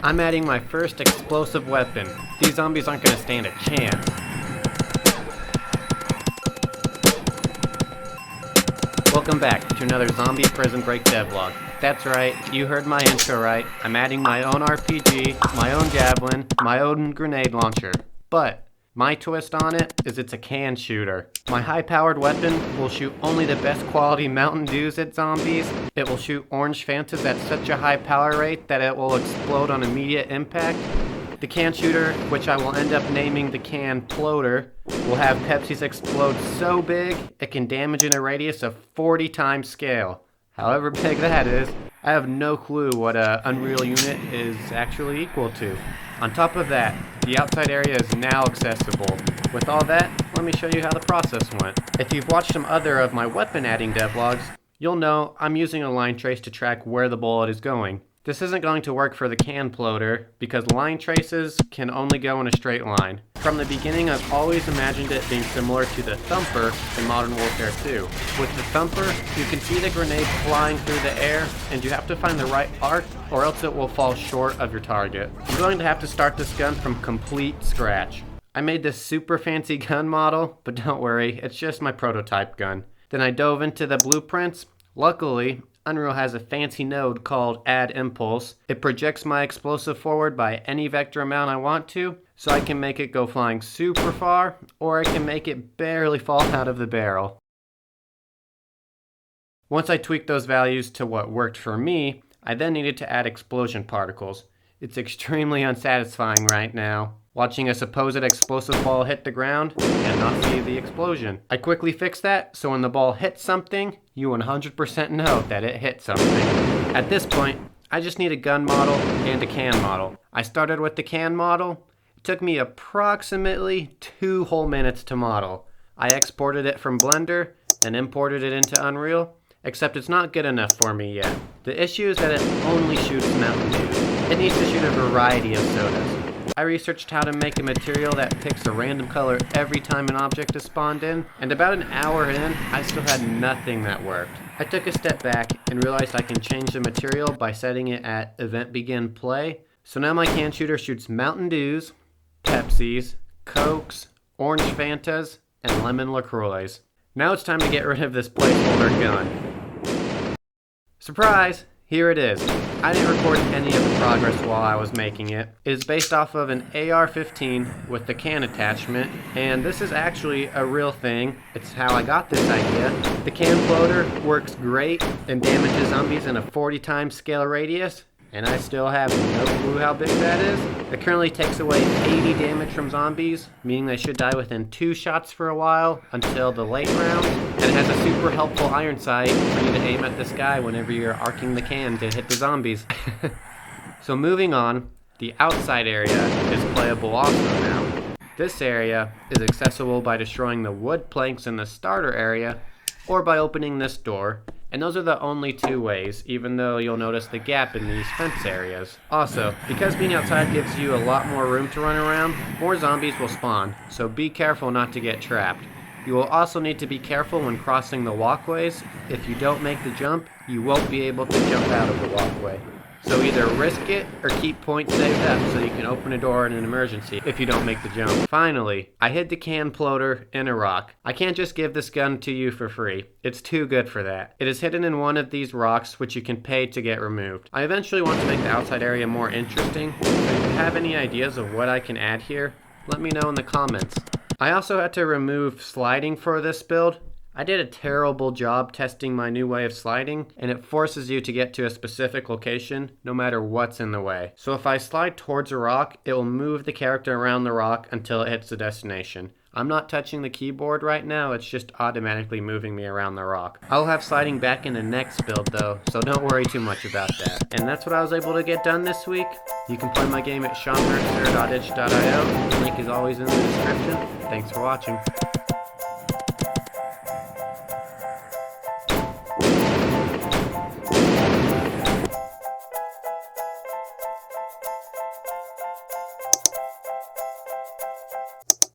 I'm adding my first explosive weapon. These zombies aren't going to stand a chance. Welcome back to another Zombie Prison Break devlog. That's right, you heard my intro right. I'm adding my own RPG, my own javelin, my own grenade launcher. But my twist on it is it's a can shooter. My high-powered weapon will shoot only the best quality Mountain Dews at zombies. It will shoot orange Fantas at such a high power rate that it will explode on immediate impact. The can shooter, which I will end up naming the can ploder, will have Pepsis explode so big it can damage in a radius of 40 times scale. However big that is, I have no clue what a Unreal unit is actually equal to. On top of that, the outside area is now accessible. With all that, let me show you how the process went. If you've watched some other of my weapon adding devlogs, you'll know I'm using a line trace to track where the bullet is going. This isn't going to work for the can ploder because line traces can only go in a straight line. From the beginning, I've always imagined it being similar to the thumper in Modern Warfare 2. With the thumper, you can see the grenade flying through the air, and you have to find the right arc or else it will fall short of your target. You're going to have to start this gun from complete scratch. I made this super fancy gun model, but don't worry, it's just my prototype gun. Then I dove into the blueprints. Luckily, Unreal has a fancy node called Add Impulse. It projects my explosive forward by any vector amount I want to, so I can make it go flying super far, or I can make it barely fall out of the barrel. Once I tweaked those values to what worked for me, I then needed to add explosion particles. It's extremely unsatisfying right now, watching a supposed explosive ball hit the ground and not see the explosion. I quickly fixed that, so when the ball hits something, you 100% know that it hit something. At this point, I just need a gun model and a can model. I started with the can model. It took me approximately 2 whole minutes to model. I exported it from Blender and imported it into Unreal, except it's not good enough for me yet. The issue is that it only shoots Mountain Dew. It needs to shoot a variety of sodas. I researched how to make a material that picks a random color every time an object is spawned in, and about an hour in, I still had nothing that worked. I took a step back and realized I can change the material by setting it at Event Begin Play. So now my can shooter shoots Mountain Dews, Pepsis, Cokes, Orange Fantas, and Lemon LaCroix. Now it's time to get rid of this placeholder gun. Surprise! Here it is. I didn't record any of the progress while I was making it. It is based off of an AR-15 with the can attachment, and this is actually a real thing. It's how I got this idea. The can floater works great and damages zombies in a 40 times scale radius, and I still have no clue how big that is. It currently takes away 80 damage from zombies, meaning they should die within 2 shots for a while until the late rounds. And it has a super helpful iron sight for you to aim at the sky whenever you're arcing the can to hit the zombies. So moving on, the outside area is playable also now. This area is accessible by destroying the wood planks in the starter area or by opening this door. And those are the only 2 ways, even though you'll notice the gap in these fence areas. Also, because being outside gives you a lot more room to run around, more zombies will spawn, so be careful not to get trapped. You will also need to be careful when crossing the walkways. If you don't make the jump, you won't be able to jump out of the walkway. So either risk it or keep points saved up so you can open a door in an emergency if you don't make the jump. Finally, I hid the can ploder in a rock. I can't just give this gun to you for free. It's too good for that. It is hidden in one of these rocks which you can pay to get removed. I eventually want to make the outside area more interesting, so if you have any ideas of what I can add here, let me know in the comments. I also had to remove sliding for this build. I did a terrible job testing my new way of sliding, and it forces you to get to a specific location no matter what's in the way. So if I slide towards a rock, it will move the character around the rock until it hits the destination. I'm not touching the keyboard right now, it's just automatically moving me around the rock. I'll have sliding back in the next build though, so don't worry too much about that. And that's what I was able to get done this week. You can play my game at seanmercer.itch.io. The link is always in the description. Thanks for watching.